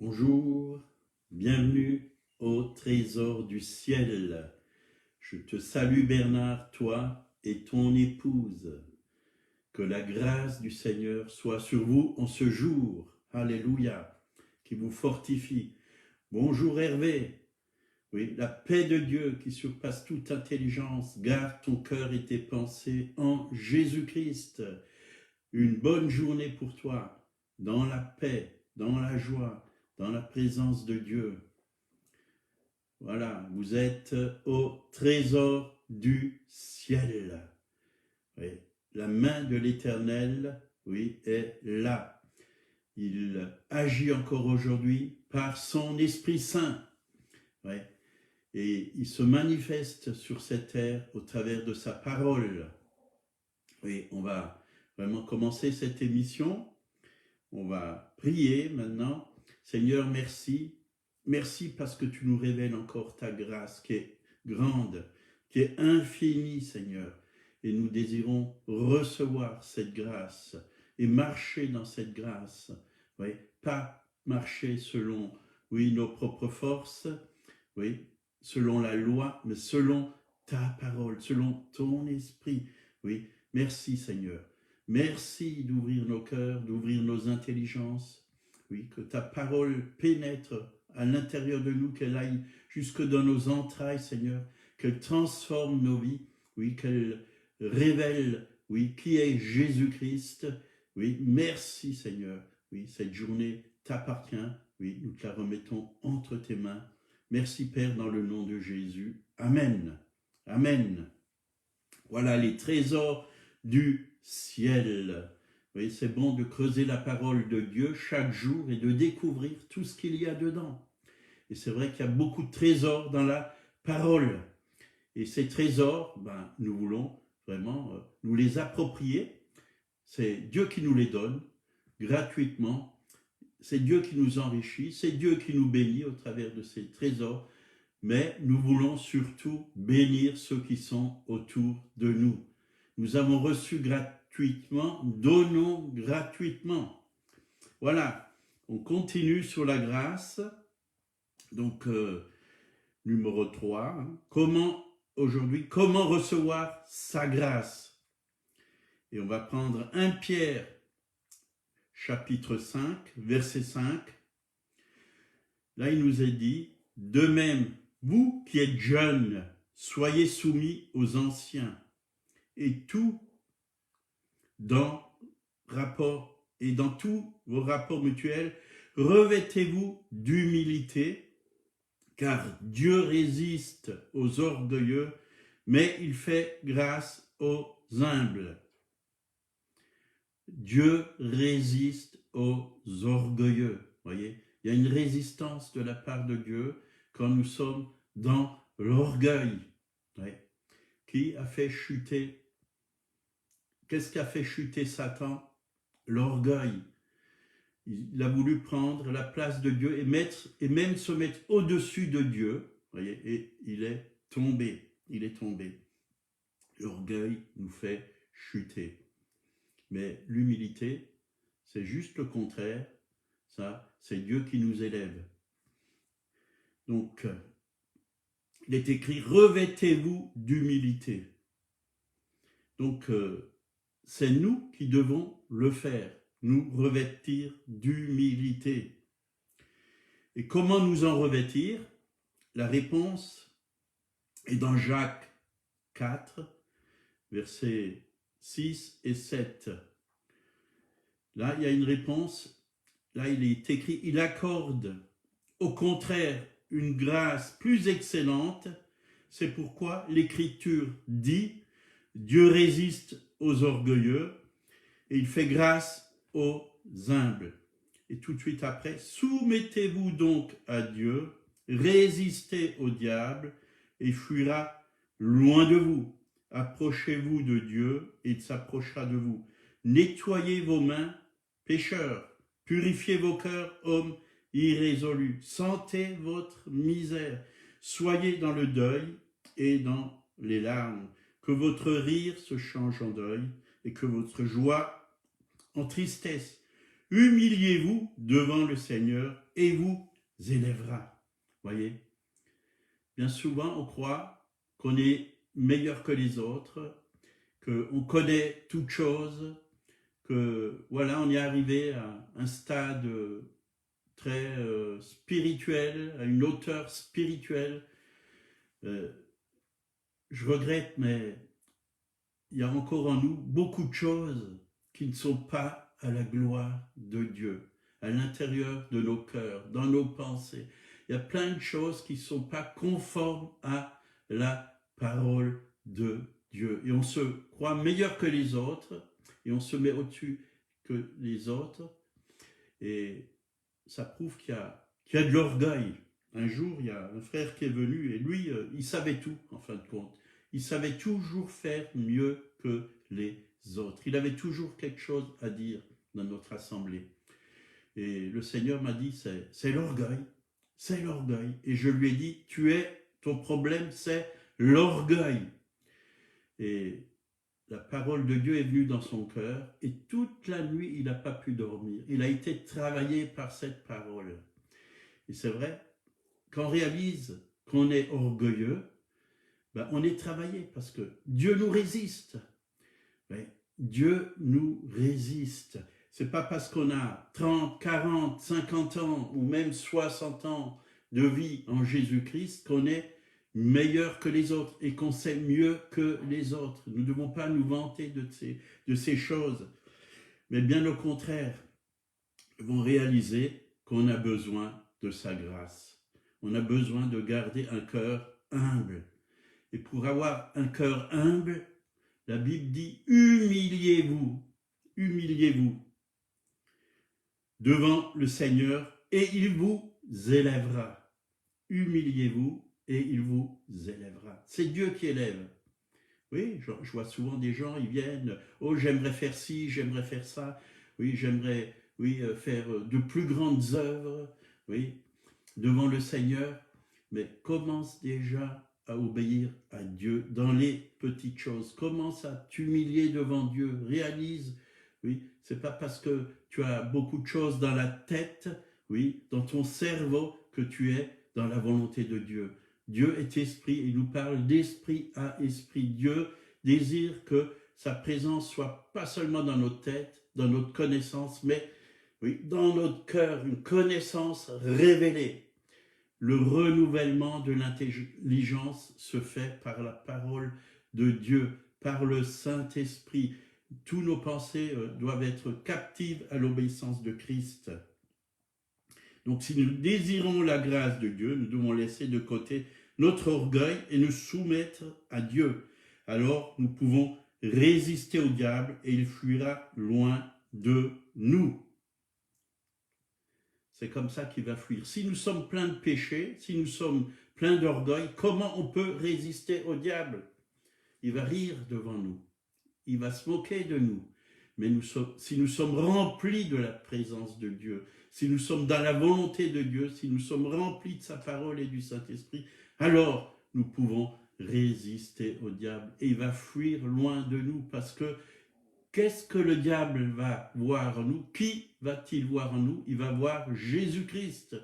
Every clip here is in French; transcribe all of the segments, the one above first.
Bonjour, bienvenue au trésor du ciel. Je te salue Bernard, toi et ton épouse. Que la grâce du Seigneur soit sur vous en ce jour. Alléluia, qui vous fortifie. Bonjour Hervé. Oui, la paix de Dieu qui surpasse toute intelligence, garde ton cœur et tes pensées en Jésus-Christ. Une bonne journée pour toi, dans la paix, dans la joie, dans la présence de Dieu. Voilà, vous êtes au trésor du ciel. Oui, la main de l'Éternel, oui, est là. Il agit encore aujourd'hui par son Esprit Saint. Oui, et il se manifeste sur cette terre au travers de sa parole. Oui, on va vraiment commencer cette émission. On va prier maintenant. Seigneur, merci. Merci parce que tu nous révèles encore ta grâce qui est grande, qui est infinie, Seigneur. Et nous désirons recevoir cette grâce et marcher dans cette grâce. Oui, pas marcher selon, oui, nos propres forces, oui, selon la loi, mais selon ta parole, selon ton esprit. Oui, merci, Seigneur. Merci d'ouvrir nos cœurs, d'ouvrir nos intelligences. Oui, que ta parole pénètre à l'intérieur de nous, qu'elle aille jusque dans nos entrailles, Seigneur, qu'elle transforme nos vies, oui, qu'elle révèle, oui, qui est Jésus-Christ. Oui, merci, Seigneur. Oui, cette journée t'appartient. Oui, nous te la remettons entre tes mains. Merci, Père, dans le nom de Jésus. Amen. Amen. Voilà les trésors du ciel. Oui, c'est bon de creuser la parole de Dieu chaque jour et de découvrir tout ce qu'il y a dedans. Et c'est vrai qu'il y a beaucoup de trésors dans la parole. Et ces trésors, nous voulons vraiment nous les approprier. C'est Dieu qui nous les donne gratuitement. C'est Dieu qui nous enrichit. C'est Dieu qui nous bénit au travers de ces trésors. Mais nous voulons surtout bénir ceux qui sont autour de nous. Nous avons reçu gratuitement, donnons gratuitement. Voilà, on continue sur la grâce. Donc, numéro 3, comment recevoir sa grâce? Et on va prendre 1 Pierre, chapitre 5, verset 5. Là, il nous est dit, de même, vous qui êtes jeunes, soyez soumis aux anciens, et tout dans tous vos rapports mutuels, revêtez-vous d'humilité, car Dieu résiste aux orgueilleux, mais il fait grâce aux humbles. Dieu résiste aux orgueilleux. Voyez, il y a une résistance de la part de Dieu quand nous sommes dans l'orgueil. Ouais. Qui a fait chuter? Qu'est-ce qui a fait chuter Satan? L'orgueil. Il a voulu prendre la place de Dieu et même se mettre au-dessus de Dieu. Voyez, et il est tombé. Il est tombé. L'orgueil nous fait chuter. Mais l'humilité, c'est juste le contraire. Ça, c'est Dieu qui nous élève. Donc, il est écrit, revêtez-vous d'humilité. Donc, c'est nous qui devons le faire, nous revêtir d'humilité. Et comment nous en revêtir? La réponse est dans Jacques 4, versets 6 et 7. Là, il y a une réponse. Là, il est écrit, il accorde au contraire une grâce plus excellente. C'est pourquoi l'Écriture dit, Dieu résiste aux orgueilleux et il fait grâce aux humbles. Et tout de suite après, soumettez-vous donc à Dieu, résistez au diable et il fuira loin de vous. Approchez-vous de Dieu et il s'approchera de vous. Nettoyez vos mains, pécheurs, purifiez vos cœurs, hommes irrésolus. Sentez votre misère, soyez dans le deuil et dans les larmes. Que votre rire se change en deuil et que votre joie en tristesse. Humiliez-vous devant le Seigneur et vous élèvera. Voyez, bien souvent on croit qu'on est meilleur que les autres, qu'on connaît toutes choses, que voilà, on est arrivé à un stade très spirituel, à une hauteur spirituelle. Je regrette, mais il y a encore en nous beaucoup de choses qui ne sont pas à la gloire de Dieu, à l'intérieur de nos cœurs, dans nos pensées. Il y a plein de choses qui ne sont pas conformes à la parole de Dieu. Et on se croit meilleur que les autres, et on se met au-dessus que les autres. Et ça prouve qu'il y a de l'orgueil. Un jour, il y a un frère qui est venu, et lui, il savait tout, en fin de compte. Il savait toujours faire mieux que les autres. Il avait toujours quelque chose à dire dans notre assemblée. Et le Seigneur m'a dit, c'est l'orgueil, c'est l'orgueil. Et je lui ai dit, ton problème, c'est l'orgueil. Et la parole de Dieu est venue dans son cœur, et toute la nuit, il n'a pas pu dormir. Il a été travaillé par cette parole. Et c'est vrai, quand on réalise qu'on est orgueilleux, ben on est travaillé parce que Dieu nous résiste. Ben, Dieu nous résiste. C'est pas parce qu'on a 30, 40, 50 ans ou même 60 ans de vie en Jésus-Christ qu'on est meilleur que les autres et qu'on sait mieux que les autres. Nous ne devons pas nous vanter de ces choses, mais bien au contraire, nous devons réaliser qu'on a besoin de sa grâce. On a besoin de garder un cœur humble. Et pour avoir un cœur humble, la Bible dit « humiliez-vous, humiliez-vous devant le Seigneur et il vous élèvera. Humiliez-vous et il vous élèvera. » C'est Dieu qui élève. Oui, je vois souvent des gens, ils viennent « oh, j'aimerais faire ci, j'aimerais faire ça. Oui, j'aimerais faire de plus grandes œuvres. » Oui, devant le Seigneur. Mais commence déjà à obéir à Dieu dans les petites choses. Commence à t'humilier devant Dieu. Réalise, oui, c'est pas parce que tu as beaucoup de choses dans la tête, oui, dans ton cerveau, que tu es dans la volonté de Dieu. Dieu est esprit et il nous parle d'esprit à esprit. Dieu désire que sa présence soit pas seulement dans notre tête, dans notre connaissance, mais oui, dans notre cœur, une connaissance révélée. Le renouvellement de l'intelligence se fait par la parole de Dieu, par le Saint-Esprit. Tous nos pensées doivent être captives à l'obéissance de Christ. Donc si nous désirons la grâce de Dieu, nous devons laisser de côté notre orgueil et nous soumettre à Dieu. Alors nous pouvons résister au diable et il fuira loin de nous. C'est comme ça qu'il va fuir. Si nous sommes pleins de péchés, si nous sommes pleins d'orgueil, comment on peut résister au diable? Il va rire devant nous. Il va se moquer de nous. Mais si nous sommes remplis de la présence de Dieu, si nous sommes dans la volonté de Dieu, si nous sommes remplis de sa parole et du Saint-Esprit, alors nous pouvons résister au diable. Et il va fuir loin de nous parce que qu'est-ce que le diable va voir en nous? Qui va-t-il voir en nous? Il va voir Jésus-Christ.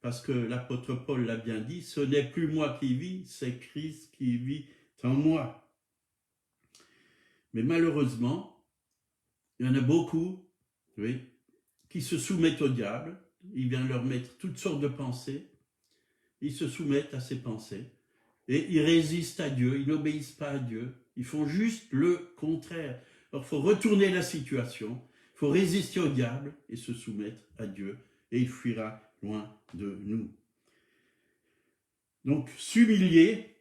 Parce que l'apôtre Paul l'a bien dit, ce n'est plus moi qui vis, c'est Christ qui vit en moi. Mais malheureusement, il y en a beaucoup, oui, qui se soumettent au diable. Il vient leur mettre toutes sortes de pensées. Ils se soumettent à ces pensées. Et ils résistent à Dieu, ils n'obéissent pas à Dieu. Ils font juste le contraire. Alors, il faut retourner la situation, il faut résister au diable et se soumettre à Dieu, et il fuira loin de nous. Donc, s'humilier,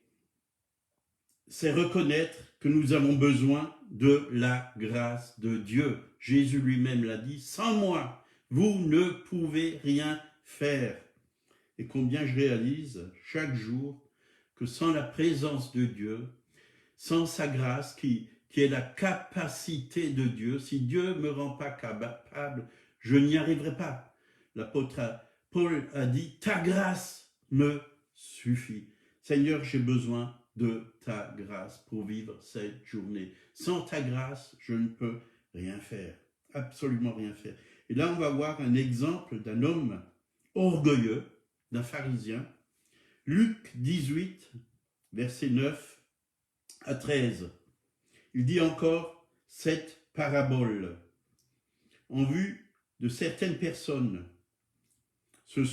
c'est reconnaître que nous avons besoin de la grâce de Dieu. Jésus lui-même l'a dit, « Sans moi, vous ne pouvez rien faire. » Et combien je réalise chaque jour que sans la présence de Dieu, sans sa grâce qui est la capacité de Dieu, si Dieu ne me rend pas capable, je n'y arriverai pas. L'apôtre Paul a dit, ta grâce me suffit. Seigneur, j'ai besoin de ta grâce pour vivre cette journée. Sans ta grâce, je ne peux rien faire, absolument rien faire. Et là, on va voir un exemple d'un homme orgueilleux, d'un pharisien. Luc 18, versets 9 à 13. Il dit encore cette parabole en vue de certaines personnes. De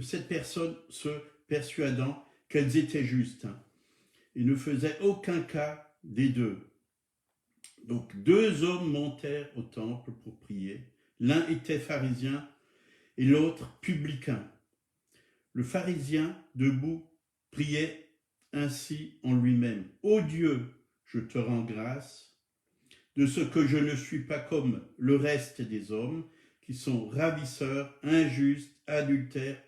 cette personne se persuadant qu'elles étaient justes et ne faisaient aucun cas des deux. Donc 2 hommes montèrent au temple pour prier. L'un était pharisien et l'autre publicain. Le pharisien, debout, priait ainsi en lui-même. Ô Dieu, je te rends grâce de ce que je ne suis pas comme le reste des hommes qui sont ravisseurs, injustes, adultères,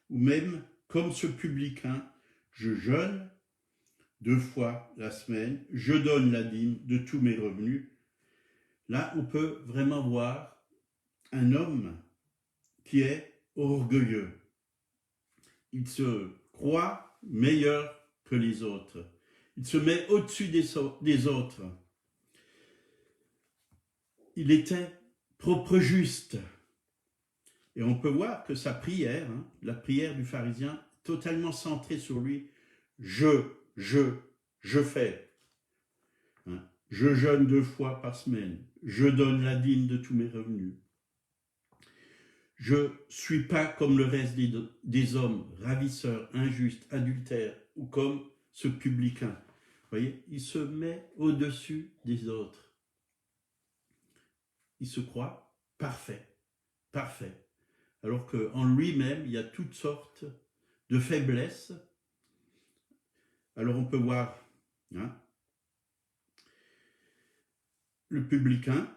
ou même comme ce publicain, je jeûne 2 fois la semaine, je donne la dîme de tous mes revenus. Là, on peut vraiment voir un homme qui est orgueilleux. Il se croit meilleur que les autres. Il se met au-dessus des autres. Il était propre juste. Et on peut voir que sa prière, la prière du pharisien, totalement centrée sur lui. Je fais. Je jeûne 2 fois par semaine. Je donne la dîme de tous mes revenus. Je ne suis pas comme le reste des hommes, ravisseurs, injustes, adultères, ou comme ce publicain. Vous voyez, il se met au-dessus des autres. Il se croit parfait. Alors qu'en lui-même, il y a toutes sortes de faiblesses. Alors on peut voir le publicain,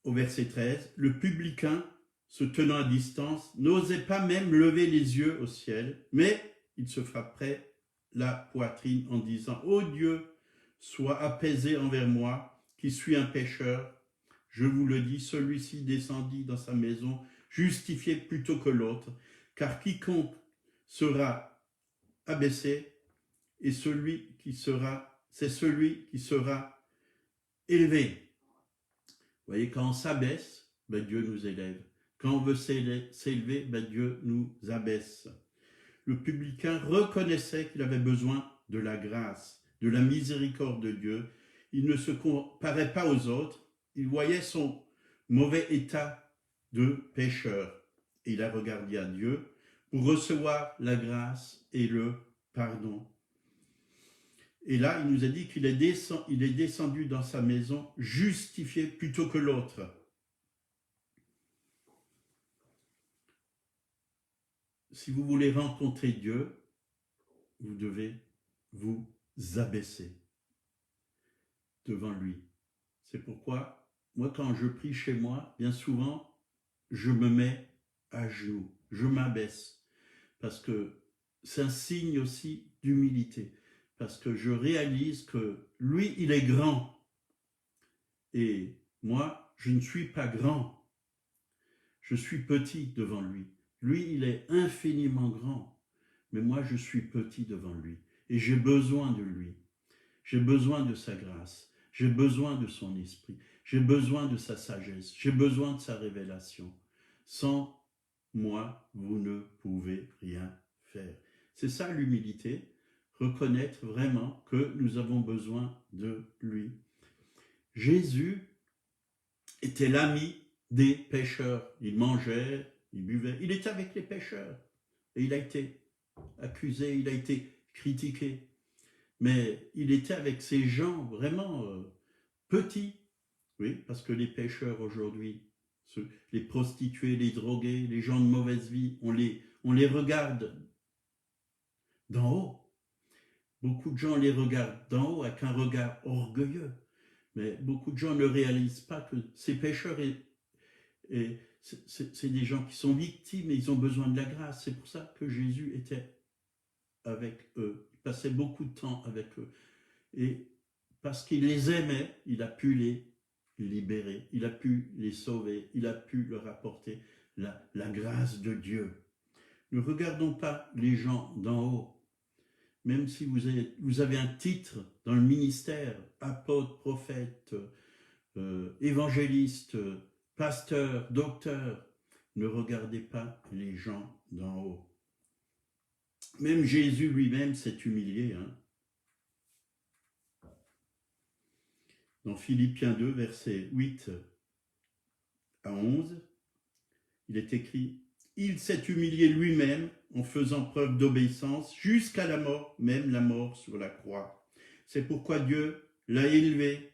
au verset 13, le publicain, se tenant à distance, n'osait pas même lever les yeux au ciel, mais il se frapperait la poitrine en disant « Ô Dieu, sois apaisé envers moi, qui suis un pécheur. Je vous le dis, celui-ci descendit dans sa maison, justifié plutôt que l'autre, car quiconque sera abaissé, et c'est celui qui sera élevé. » Vous voyez, quand on s'abaisse, Dieu nous élève. Quand on veut s'élever, Dieu nous abaisse. Le publicain reconnaissait qu'il avait besoin de la grâce, de la miséricorde de Dieu. Il ne se comparait pas aux autres. Il voyait son mauvais état de pécheur. Et il a regardé à Dieu pour recevoir la grâce et le pardon. Et là, il nous a dit qu'il est descendu dans sa maison justifié plutôt que l'autre. Si vous voulez rencontrer Dieu, vous devez vous abaisser devant lui. C'est pourquoi, moi, quand je prie chez moi, bien souvent, je me mets à genoux, je m'abaisse, parce que c'est un signe aussi d'humilité. Parce que je réalise que lui, il est grand. Et moi, je ne suis pas grand. Je suis petit devant lui. Lui, il est infiniment grand. Mais moi, je suis petit devant lui. Et j'ai besoin de lui. J'ai besoin de sa grâce. J'ai besoin de son esprit. J'ai besoin de sa sagesse. J'ai besoin de sa révélation. Sans moi, vous ne pouvez rien faire. C'est ça l'humilité. Reconnaître vraiment que nous avons besoin de lui. Jésus était l'ami des pécheurs. Il mangeait, il buvait, il était avec les pécheurs. Et il a été accusé, il a été critiqué. Mais il était avec ces gens vraiment petits. Oui, parce que les pécheurs aujourd'hui, les prostituées, les drogués, les gens de mauvaise vie, on les regarde d'en haut. Beaucoup de gens les regardent d'en haut avec un regard orgueilleux. Mais beaucoup de gens ne réalisent pas que ces pécheurs, c'est des gens qui sont victimes et ils ont besoin de la grâce. C'est pour ça que Jésus était avec eux. Il passait beaucoup de temps avec eux. Et parce qu'il les aimait, il a pu les libérer, il a pu les sauver, il a pu leur apporter la grâce de Dieu. Ne regardons pas les gens d'en haut. Même si vous avez un titre dans le ministère, apôtre, prophète, évangéliste, pasteur, docteur, ne regardez pas les gens d'en haut. Même Jésus lui-même s'est humilié. Hein. Dans Philippiens 2, versets 8 à 11, il est écrit « Il s'est humilié lui-même en faisant preuve d'obéissance jusqu'à la mort, même la mort sur la croix. C'est pourquoi Dieu l'a élevé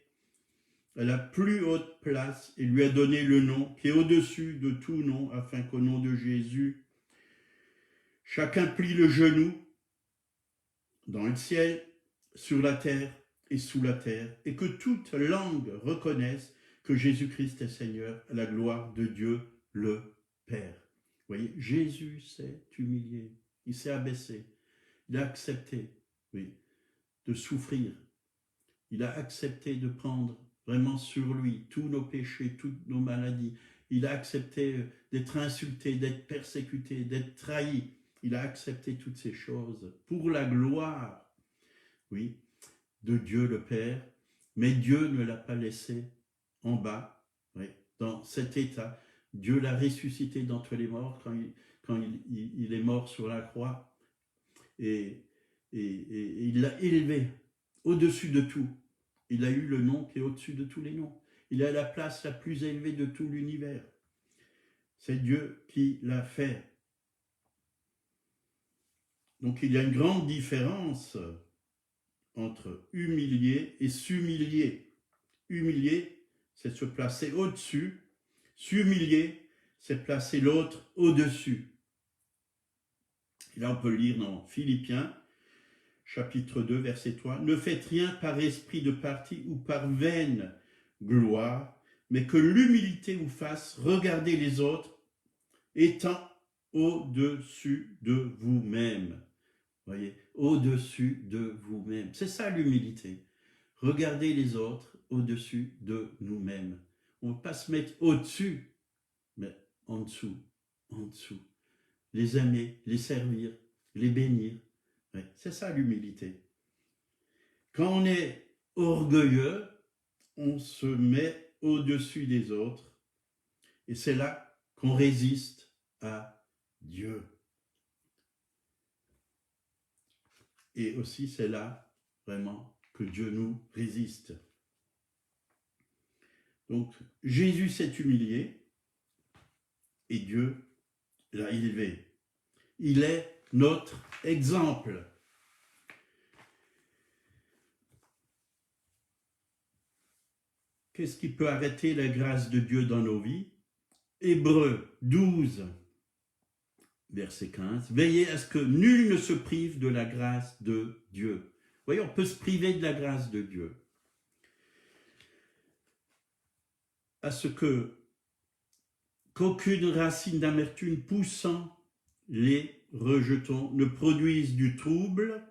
à la plus haute place et lui a donné le nom qui est au-dessus de tout nom, afin qu'au nom de Jésus, chacun plie le genou dans le ciel, sur la terre et sous la terre, et que toute langue reconnaisse que Jésus-Christ est Seigneur, à la gloire de Dieu le Père. Vous voyez, Jésus s'est humilié, il s'est abaissé, il a accepté, oui, de souffrir, il a accepté de prendre vraiment sur lui tous nos péchés, toutes nos maladies, il a accepté d'être insulté, d'être persécuté, d'être trahi, il a accepté toutes ces choses pour la gloire, oui, de Dieu le Père, mais Dieu ne l'a pas laissé en bas, oui, dans cet état. Dieu l'a ressuscité d'entre les morts quand il est mort sur la croix, et il l'a élevé au-dessus de tout. Il a eu le nom qui est au-dessus de tous les noms. Il a la place la plus élevée de tout l'univers. C'est Dieu qui l'a fait. Donc il y a une grande différence entre humilier et s'humilier. Humilier, c'est se placer au-dessus. S'humilier, c'est placer l'autre au-dessus. Et là, on peut lire dans Philippiens, chapitre 2, verset 3. « Ne faites rien par esprit de parti ou par vaine gloire, mais que l'humilité vous fasse regarder les autres étant au-dessus de vous-même. » Voyez, au-dessus de vous-même. C'est ça l'humilité. Regarder les autres au-dessus de nous-mêmes. On ne va pas se mettre au-dessus, mais en dessous, en dessous. Les aimer, les servir, les bénir. Ouais, c'est ça l'humilité. Quand on est orgueilleux, on se met au-dessus des autres. Et c'est là qu'on résiste à Dieu. Et aussi, c'est là, vraiment, que Dieu nous résiste. Donc, Jésus s'est humilié et Dieu l'a élevé. Il est notre exemple. Qu'est-ce qui peut arrêter la grâce de Dieu dans nos vies? Hébreux 12, verset 15. Veillez à ce que nul ne se prive de la grâce de Dieu. Vous voyez, on peut se priver de la grâce de Dieu. À ce qu'aucune racine d'amertume poussant les rejetons ne produise du trouble,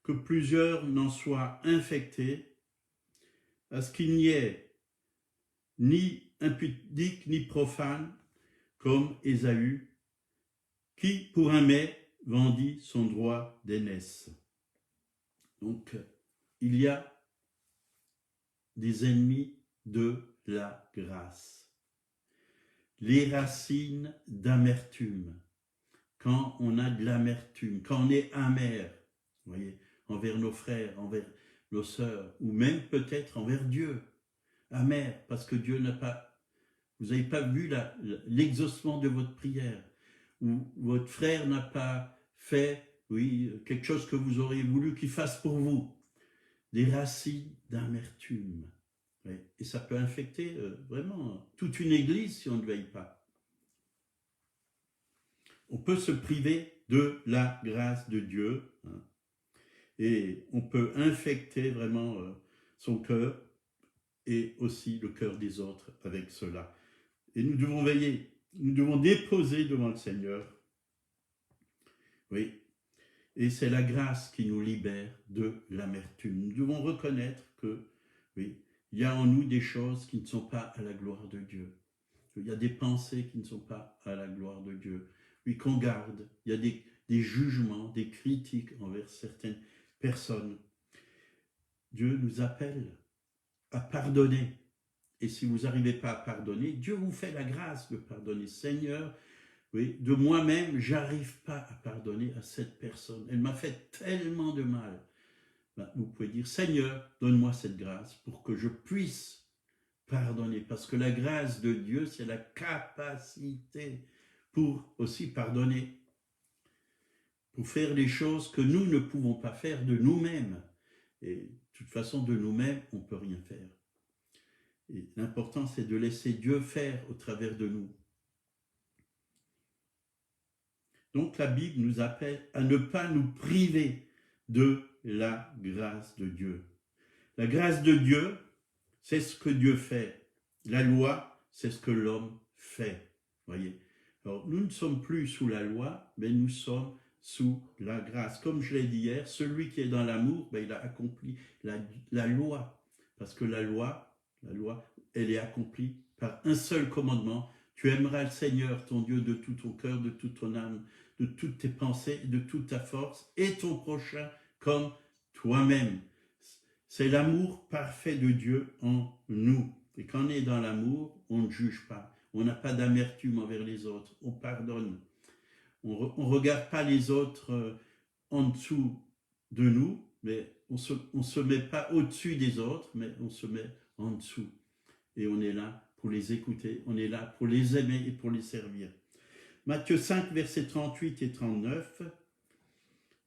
que plusieurs n'en soient infectés, à ce qu'il n'y ait ni impudique ni profane, comme Ésaü, qui, pour un mets, vendit son droit d'aînesse. Donc, il y a des ennemis de la grâce. Les racines d'amertume. Quand on a de l'amertume, quand on est amer, vous voyez, envers nos frères, envers nos sœurs, ou même peut-être envers Dieu. Amer, parce que Dieu n'a pas, vous n'avez pas vu l'exaucement de votre prière, ou votre frère n'a pas fait, oui, quelque chose que vous auriez voulu qu'il fasse pour vous. Des racines d'amertume. Oui. Et ça peut infecter vraiment toute une église si on ne veille pas. On peut se priver de la grâce de Dieu, hein, et on peut infecter vraiment son cœur et aussi le cœur des autres avec cela. Et nous devons veiller, nous devons déposer devant le Seigneur. Oui, et c'est la grâce qui nous libère de l'amertume. Nous devons reconnaître que, oui, il y a en nous des choses qui ne sont pas à la gloire de Dieu. Il y a des pensées qui ne sont pas à la gloire de Dieu. Oui, qu'on garde. Il y a des jugements, des critiques envers certaines personnes. Dieu nous appelle à pardonner. Et si vous n'arrivez pas à pardonner, Dieu vous fait la grâce de pardonner. Seigneur, oui, de moi-même, j'arrive pas à pardonner à cette personne. Elle m'a fait tellement de mal. Ben, vous pouvez dire, Seigneur, donne-moi cette grâce pour que je puisse pardonner. Parce que la grâce de Dieu, c'est la capacité pour aussi pardonner, pour faire des choses que nous ne pouvons pas faire de nous-mêmes. Et de toute façon, de nous-mêmes, on ne peut rien faire. Et l'important, c'est de laisser Dieu faire au travers de nous. Donc la Bible nous appelle à ne pas nous priver de la grâce de Dieu. La grâce de Dieu, c'est ce que Dieu fait. La loi, c'est ce que l'homme fait. Voyez. Alors, nous ne sommes plus sous la loi, mais nous sommes sous la grâce. Comme je l'ai dit hier, celui qui est dans l'amour, il a accompli la loi. Parce que la loi, elle est accomplie par un seul commandement. Tu aimeras le Seigneur, ton Dieu, de tout ton cœur, de toute ton âme, de toutes tes pensées, de toute ta force, et ton prochain comme toi-même. C'est l'amour parfait de Dieu en nous. Et quand on est dans l'amour, on ne juge pas. On n'a pas d'amertume envers les autres. On pardonne. On ne regarde pas les autres en dessous de nous, mais on se met pas au-dessus des autres, mais on se met en dessous. Et on est là pour les écouter. On est là pour les aimer et pour les servir. Matthieu 5, versets 38 et 39.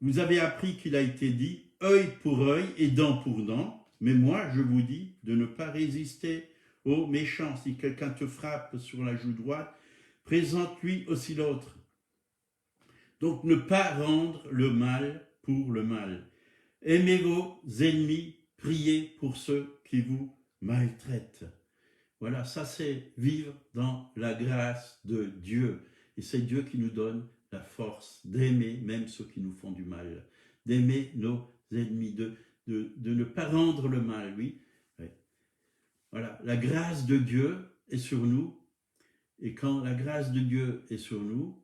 Vous avez appris qu'il a été dit œil pour œil et dent pour dent, mais moi je vous dis de ne pas résister aux méchants. Si quelqu'un te frappe sur la joue droite, présente-lui aussi l'autre. Donc ne pas rendre le mal pour le mal. Aimez vos ennemis, priez pour ceux qui vous maltraitent. Voilà, ça c'est vivre dans la grâce de Dieu. Et c'est Dieu qui nous donne la force d'aimer même ceux qui nous font du mal, d'aimer nos ennemis, de ne pas rendre le mal, oui. Voilà, la grâce de Dieu est sur nous, et quand la grâce de Dieu est sur nous,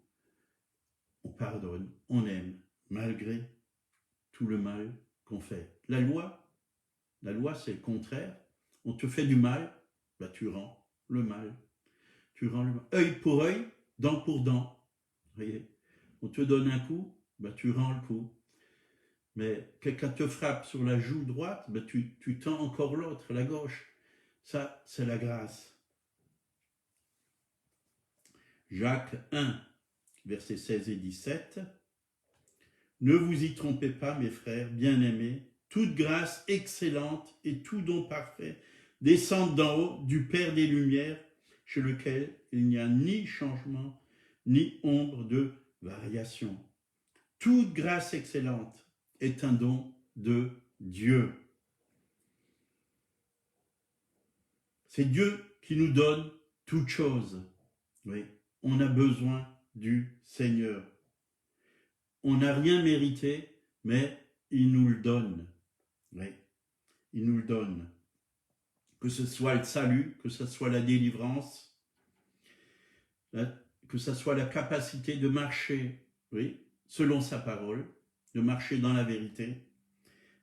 on pardonne, on aime, malgré tout le mal qu'on fait. La loi c'est le contraire. On te fait du mal, tu rends le mal. Tu rends le mal. Œil pour œil, dent pour dent. Voyez, on te donne un coup, tu rends le coup. Mais quelqu'un te frappe sur la joue droite, tu tends encore l'autre, la gauche. Ça, c'est la grâce. Jacques 1, versets 16 et 17. Ne vous y trompez pas, mes frères bien-aimés, toute grâce excellente et tout don parfait descendent d'en haut du Père des Lumières, chez lequel il n'y a ni changement, ni ombre de variation. Toute grâce excellente est un don de Dieu. C'est Dieu qui nous donne toutes choses. Oui, on a besoin du Seigneur. On n'a rien mérité, mais il nous le donne. Oui, il nous le donne. Que ce soit le salut, que ce soit la délivrance, que ce soit la capacité de marcher, oui, selon sa parole, de marcher dans la vérité.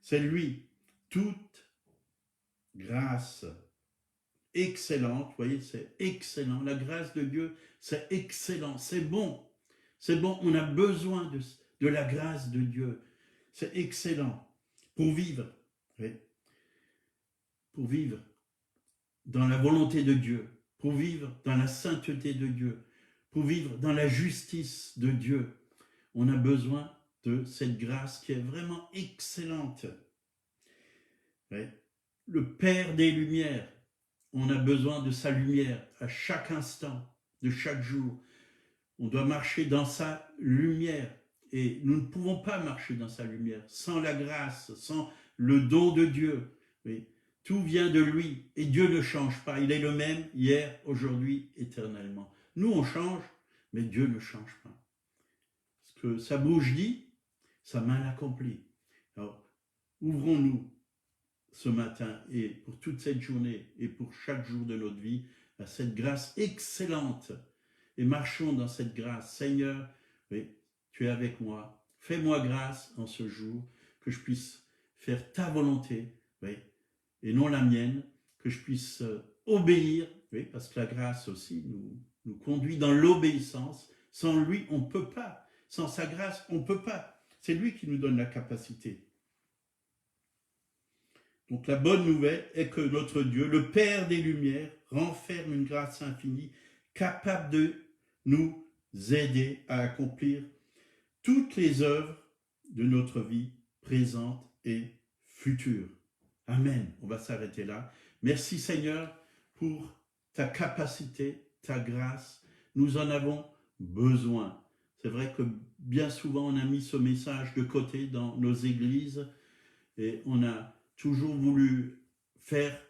C'est lui, toute grâce excellente, vous voyez, c'est excellent. La grâce de Dieu, c'est excellent, c'est bon. C'est bon, on a besoin de la grâce de Dieu. C'est excellent pour vivre, oui, pour vivre dans la volonté de Dieu, pour vivre dans la sainteté de Dieu, pour vivre dans la justice de Dieu. On a besoin de cette grâce qui est vraiment excellente. Oui. Le Père des Lumières, on a besoin de sa lumière à chaque instant, de chaque jour. On doit marcher dans sa lumière. Et nous ne pouvons pas marcher dans sa lumière sans la grâce, sans le don de Dieu. Oui. Tout vient de lui et Dieu ne change pas. Il est le même hier, aujourd'hui, éternellement. Nous, on change, mais Dieu ne change pas. Ce que sa bouche dit, sa main l'accomplit. Alors, ouvrons-nous ce matin et pour toute cette journée et pour chaque jour de notre vie à cette grâce excellente et marchons dans cette grâce. Seigneur, oui, tu es avec moi. Fais-moi grâce en ce jour que je puisse faire ta volonté, oui, et non la mienne, que je puisse obéir, oui, parce que la grâce aussi nous conduit dans l'obéissance. Sans lui, on ne peut pas. Sans sa grâce, on ne peut pas. C'est lui qui nous donne la capacité. Donc la bonne nouvelle est que notre Dieu, le Père des Lumières, renferme une grâce infinie, capable de nous aider à accomplir toutes les œuvres de notre vie présente et future. Amen. On va s'arrêter là. Merci Seigneur pour ta capacité, ta grâce. Nous en avons besoin. C'est vrai que bien souvent on a mis ce message de côté dans nos églises et on a toujours voulu faire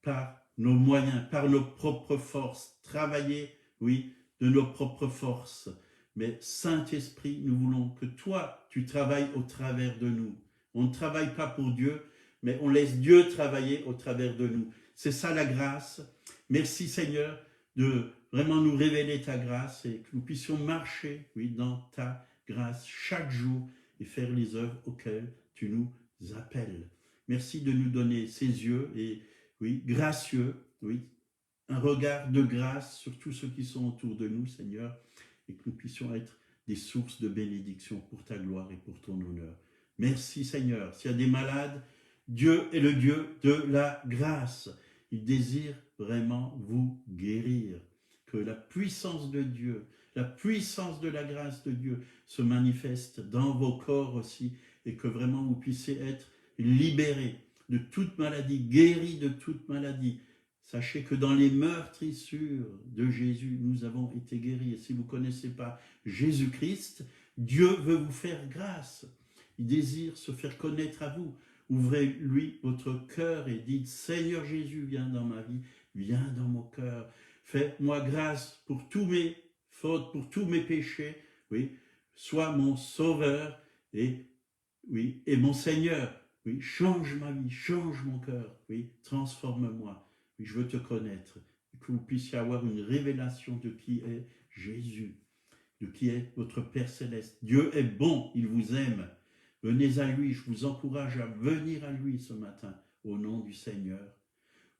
par nos moyens, par nos propres forces, travailler, oui, de nos propres forces. Mais Saint-Esprit, nous voulons que toi, tu travailles au travers de nous. On ne travaille pas pour Dieu, mais on laisse Dieu travailler au travers de nous. C'est ça la grâce. Merci Seigneur de vraiment nous révéler ta grâce et que nous puissions marcher, oui, dans ta grâce chaque jour et faire les œuvres auxquelles tu nous appelles. Merci de nous donner ces yeux et, oui, gracieux, oui, un regard de grâce sur tous ceux qui sont autour de nous, Seigneur, et que nous puissions être des sources de bénédiction pour ta gloire et pour ton honneur. Merci Seigneur. S'il y a des malades, Dieu est le Dieu de la grâce. Il désire vraiment vous guérir. Que la puissance de Dieu, la puissance de la grâce de Dieu se manifeste dans vos corps aussi et que vraiment vous puissiez être libérés de toute maladie, guéris de toute maladie. Sachez que dans les meurtrissures de Jésus, nous avons été guéris. Et si vous ne connaissez pas Jésus-Christ, Dieu veut vous faire grâce. Il désire se faire connaître à vous. Ouvrez-lui votre cœur et dites, Seigneur Jésus, viens dans ma vie, viens dans mon cœur. Fais-moi grâce pour tous mes fautes, pour tous mes péchés. Oui, sois mon sauveur et, oui, et mon Seigneur. Oui, change ma vie, change mon cœur. Oui, transforme-moi. Oui, je veux te connaître. Et que vous puissiez avoir une révélation de qui est Jésus, de qui est votre Père Céleste. Dieu est bon, il vous aime. Venez à lui, je vous encourage à venir à lui ce matin, au nom du Seigneur.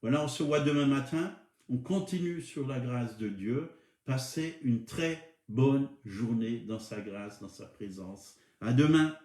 Voilà, on se voit demain matin. On continue sur la grâce de Dieu. Passez une très bonne journée dans sa grâce, dans sa présence. À demain.